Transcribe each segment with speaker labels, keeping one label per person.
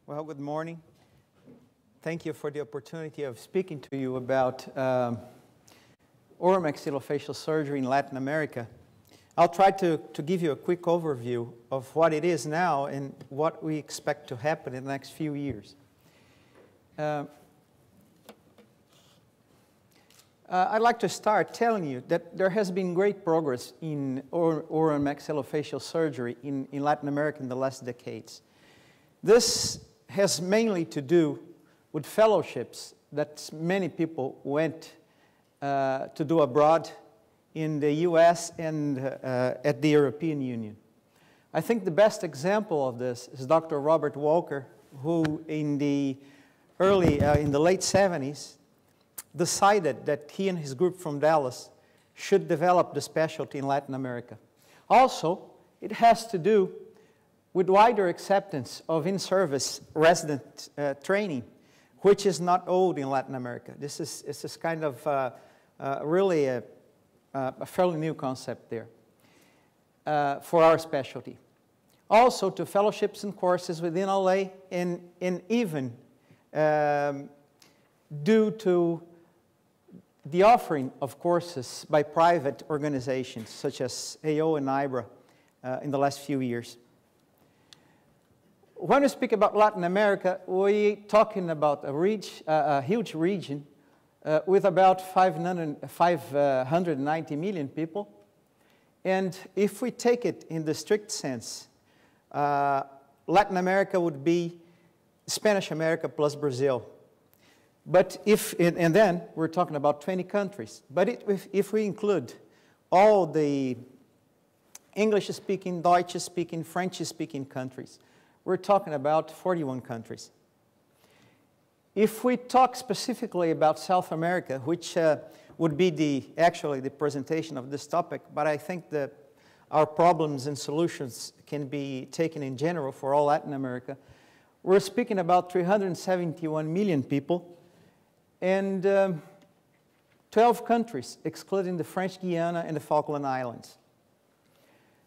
Speaker 1: Well, good morning. Thank you for the opportunity of speaking to you about oral maxillofacial surgery in Latin America. I'll try to give you a quick overview of what it is now and what we expect to happen in the next few years. I'd like to start telling you that there has been great progress in oral maxillofacial surgery in Latin America in the last decades. This has mainly to do with fellowships that many people went to do abroad in the US and at the European Union. I think the best example of this is Dr. Robert Walker, who in the late 70s decided that he and his group from Dallas should develop the specialty in Latin America. Also, it has to do with wider acceptance of in-service resident training, which is not owed in Latin America. This is kind of really a fairly new concept there for our specialty. Also to fellowships and courses within LA and even due to the offering of courses by private organizations such as AO and IBRA in the last few years. When we speak about Latin America, we're talking about a huge region with about 590 million people. And if we take it in the strict sense, Latin America would be Spanish America plus Brazil. But and then we're talking about 20 countries. But if we include all the English-speaking, Deutsch-speaking, French-speaking countries, we're talking about 41 countries. If we talk specifically about South America, which would be actually the presentation of this topic, but I think that our problems and solutions can be taken in general for all Latin America, we're speaking about 371 million people and 12 countries, excluding the French Guiana and the Falkland Islands.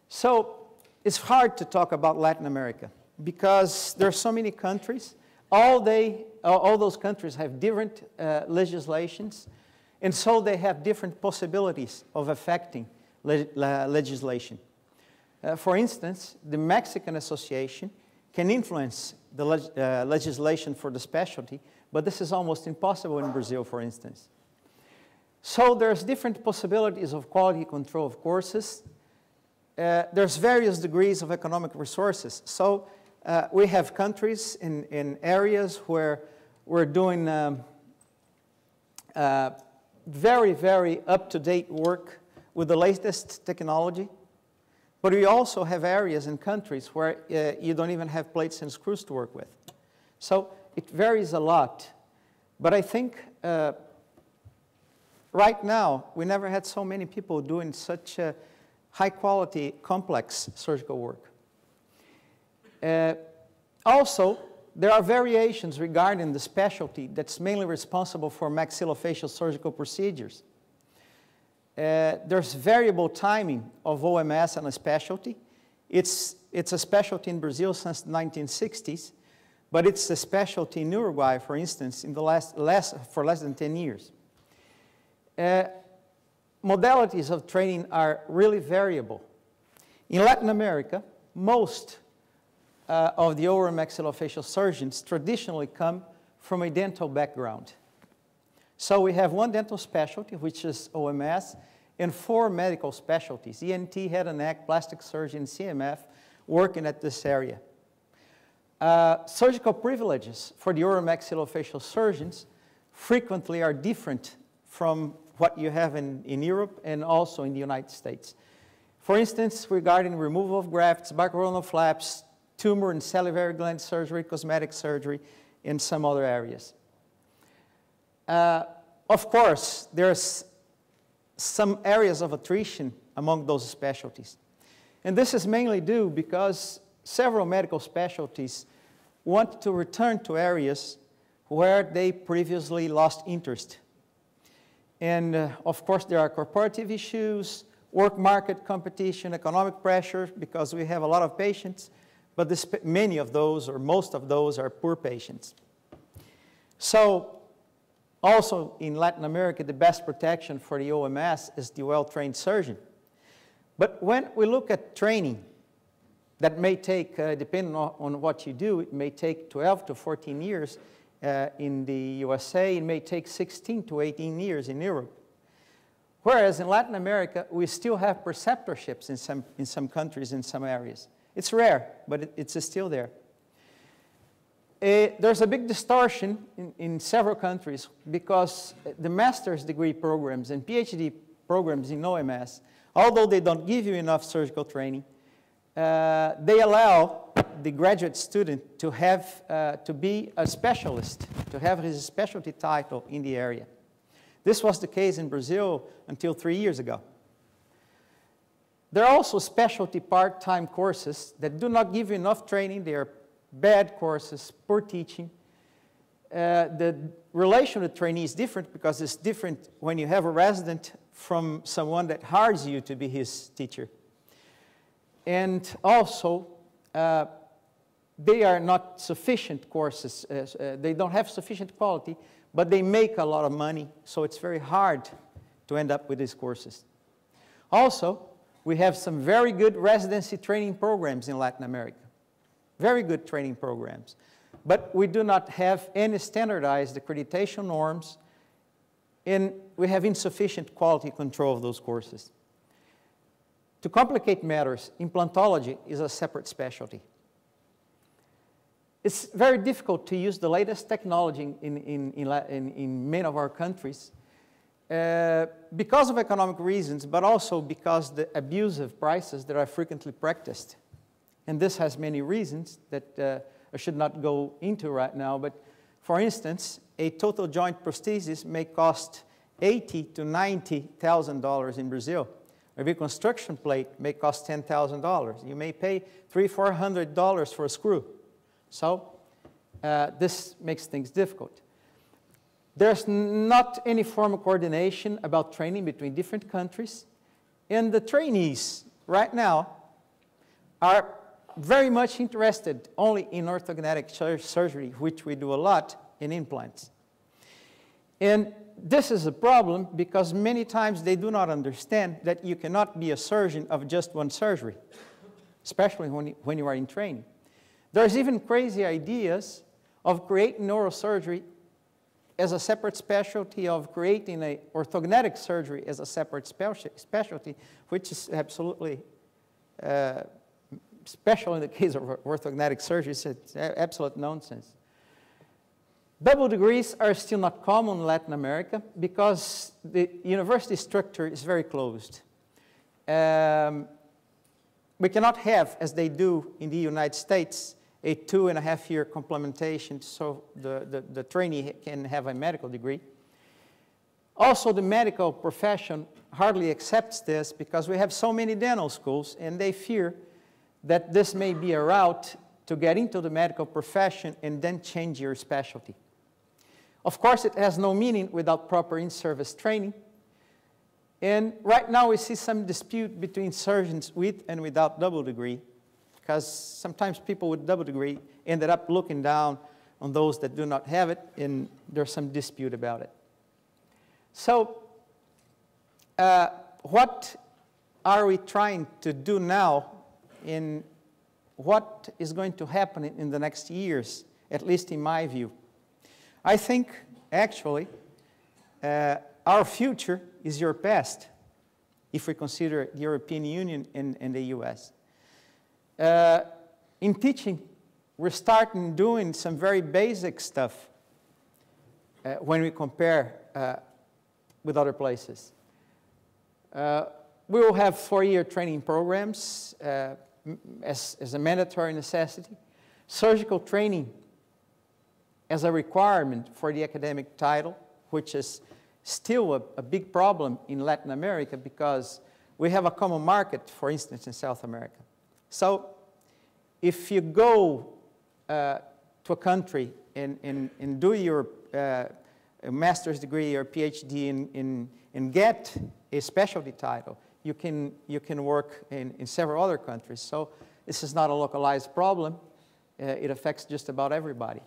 Speaker 1: So it's hard to talk about Latin America because there are so many countries. All those countries have different legislations, and so they have different possibilities of affecting legislation. For instance, the Mexican Association can influence the legislation for the specialty, but this is almost impossible in Brazil, for instance. So there's different possibilities of quality control of courses. There's various degrees of economic resources. So we have countries in areas where we're doing very, very up-to-date work with the latest technology. But we also have areas and countries where you don't even have plates and screws to work with. So it varies a lot. But I think right now, we never had so many people doing such high-quality, complex surgical work. Also, there are variations regarding the specialty that's mainly responsible for maxillofacial surgical procedures. There's variable timing of OMS and a specialty. It's a specialty in Brazil since the 1960s, but it's a specialty in Uruguay, for instance, in the for less than 10 years. Modalities of training are really variable. In Latin America, most of the oral maxillofacial surgeons traditionally come from a dental background. So we have one dental specialty, which is OMS, and 4 medical specialties, ENT, head and neck, plastic surgeon, CMF, working at this area. Surgical privileges for the oral maxillofacial surgeons frequently are different from what you have in Europe and also in the United States. For instance, regarding removal of grafts, bicoronal flaps, tumor and salivary gland surgery, cosmetic surgery, and some other areas. Of course, there's some areas of attrition among those specialties. And this is mainly due because several medical specialties want to return to areas where they previously lost interest. And of course, there are corporative issues, work market competition, economic pressure, because we have a lot of patients, but many of those, or most of those, are poor patients. So, also in Latin America, the best protection for the OMS is the well-trained surgeon. But when we look at training, that may take, depending on what you do, it may take 12 to 14 years in the USA. It may take 16 to 18 years in Europe. Whereas in Latin America, we still have preceptorships in some countries, in some areas. It's rare, but it's still there. There's a big distortion in several countries because the master's degree programs and PhD programs in OMS, although they don't give you enough surgical training, they allow the graduate student to have to be a specialist, to have his specialty title in the area. This was the case in Brazil until 3 years ago. There are also specialty part-time courses that do not give you enough training. They are bad courses, poor teaching. The relation with trainee is different because it's different when you have a resident from someone that hires you to be his teacher. And also, they are not sufficient courses. They don't have sufficient quality, but they make a lot of money, so it's very hard to end up with these courses. Also, we have some very good residency training programs in Latin America. Very good training programs. But we do not have any standardized accreditation norms, and we have insufficient quality control of those courses. To complicate matters, implantology is a separate specialty. It's very difficult to use the latest technology in many of our countries because of economic reasons, but also because the abusive prices that are frequently practiced. And this has many reasons that I should not go into right now, but for instance, a total joint prosthesis may cost $80,000 to $90,000 in Brazil. A reconstruction plate may cost $10,000. You may pay $300, $400 for a screw. So this makes things difficult. There's not any form of coordination about training between different countries. And the trainees right now are very much interested only in orthognathic surgery, which we do a lot in implants. And this is a problem because many times they do not understand that you cannot be a surgeon of just one surgery, especially when you are in training. There's even crazy ideas of creating neurosurgery as a separate specialty, of creating an orthognathic surgery as a separate specialty, which is absolutely special in the case of orthognathic surgery. It's absolute nonsense. Double degrees are still not common in Latin America because the university structure is very closed. We cannot have, as they do in the United States, a 2.5-year complementation so the trainee can have a medical degree. Also, the medical profession hardly accepts this because we have so many dental schools and they fear that this may be a route to get into the medical profession and then change your specialty. Of course, it has no meaning without proper in-service training. And right now we see some dispute between surgeons with and without double degree, because sometimes people with double degree ended up looking down on those that do not have it, and there's some dispute about it. So, what are we trying to do now, and what is going to happen in the next years, at least in my view? I think, actually, our future is your past, if we consider the European Union and the US. In teaching, we're starting doing some very basic stuff when we compare with other places. We will have 4-year training programs as a mandatory necessity, surgical training as a requirement for the academic title, which is still a big problem in Latin America because we have a common market, for instance, in South America. So if you go to a country and do your master's degree or PhD and get a specialty title, you can work in several other countries. So This is not a localized problem. It affects just about everybody.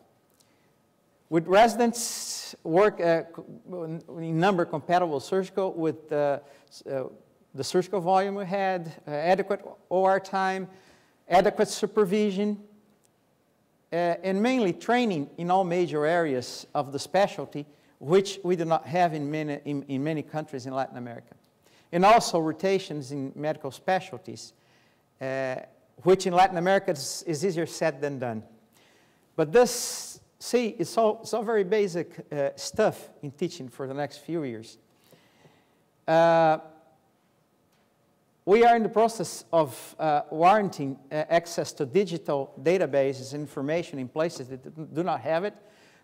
Speaker 1: With residents work in number compatible surgical with the surgical volume we had, adequate OR time, adequate supervision, and mainly training in all major areas of the specialty, which we do not have in many countries in Latin America. And also rotations in medical specialties, which in Latin America is easier said than done. But this, see, it's all very basic stuff in teaching for the next few years. We are in the process of warranting access to digital databases and information in places that do not have it,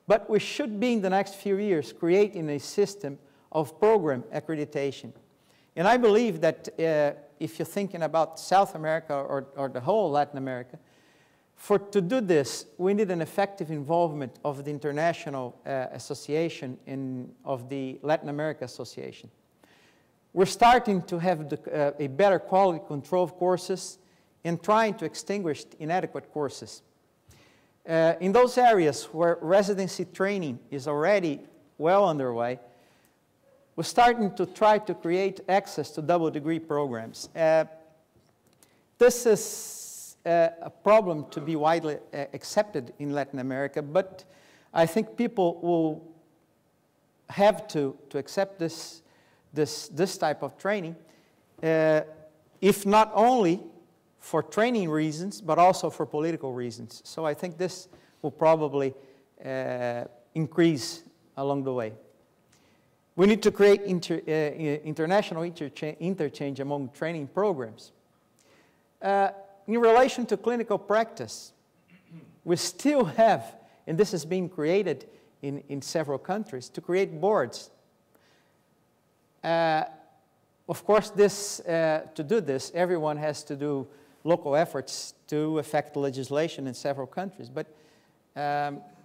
Speaker 1: but we should be in the next few years creating a system of program accreditation. And I believe that if you're thinking about South America or the whole Latin America, to do this, we need an effective involvement of the International Association and of the Latin America Association. We're starting to have a better quality control of courses and trying to extinguish inadequate courses. In those areas where residency training is already well underway, we're starting to try to create access to double degree programs. This is a problem to be widely accepted in Latin America, but I think people will have to accept this type of training, if not only for training reasons, but also for political reasons. So I think this will probably increase along the way. We need to create international interchange among training programs. In relation to clinical practice, we still have, and this is being created in several countries, to create boards. Of course, to do this, everyone has to do local efforts to affect legislation in several countries. But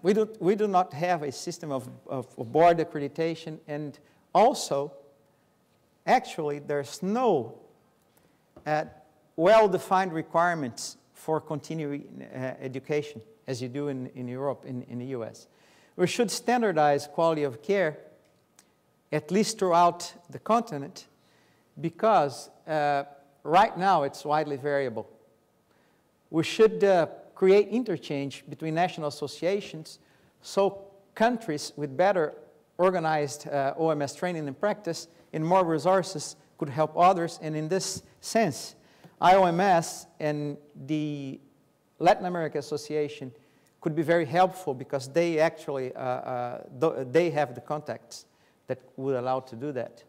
Speaker 1: we do not have a system of board accreditation, and also, actually, there's no well-defined requirements for continuing education, as you do in Europe, in the US. We should standardize quality of care, at least throughout the continent, because right now it's widely variable. We should create interchange between national associations so countries with better organized OMS training and practice and more resources could help others. And in this sense, IOMS and the Latin America Association could be very helpful because they actually they have the contacts that would allow to do that.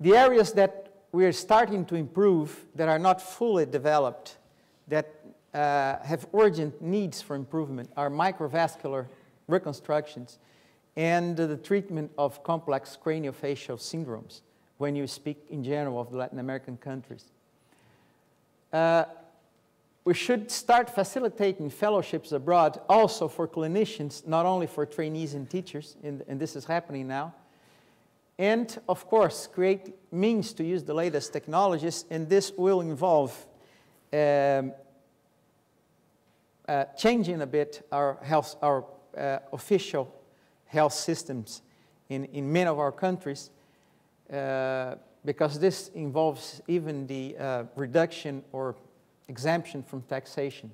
Speaker 1: The areas that we are starting to improve that are not fully developed, that have urgent needs for improvement, are microvascular reconstructions and the treatment of complex craniofacial syndromes when you speak in general of the Latin American countries. We should start facilitating fellowships abroad also for clinicians, not only for trainees and teachers, and this is happening now. And, of course, create means to use the latest technologies, and this will involve changing a bit our official health systems in many of our countries, because this involves even the reduction or exemption from taxation.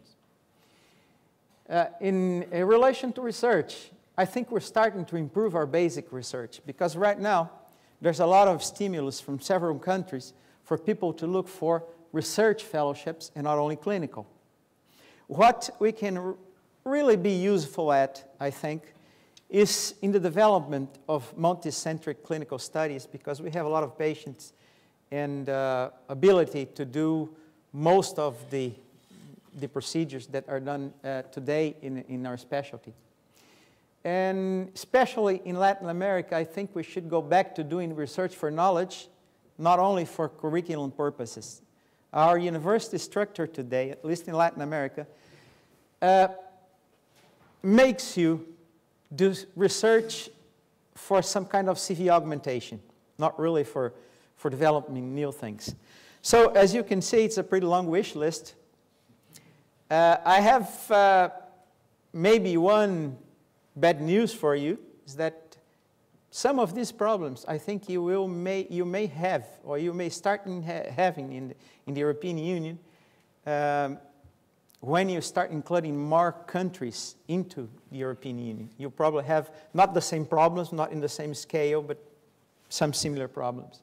Speaker 1: In relation to research, I think we're starting to improve our basic research, because right now there's a lot of stimulus from several countries for people to look for research fellowships and not only clinical. What we can really be useful at, I think, is in the development of multicentric clinical studies, because we have a lot of patients and ability to do most of the procedures that are done today in our specialty. And especially in Latin America, I think we should go back to doing research for knowledge, not only for curriculum purposes. Our university structure today, at least in Latin America, makes you do research for some kind of CV augmentation, not really for developing new things. So as you can see, it's a pretty long wish list, I have maybe one bad news for you, is that some of these problems I think you may have, or you may start having in the European Union when you start including more countries into the European Union. You probably have not the same problems, not in the same scale, but some similar problems.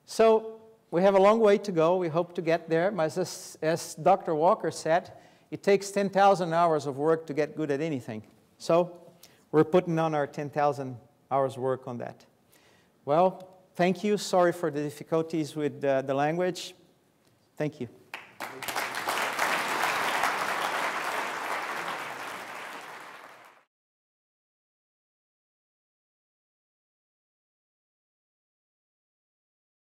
Speaker 1: So we have a long way to go. We hope to get there. But as Dr. Walker said, it takes 10,000 hours of work to get good at anything. So we're putting on our 10,000 hours work on that. Well, thank you. Sorry for the difficulties with the language. Thank you.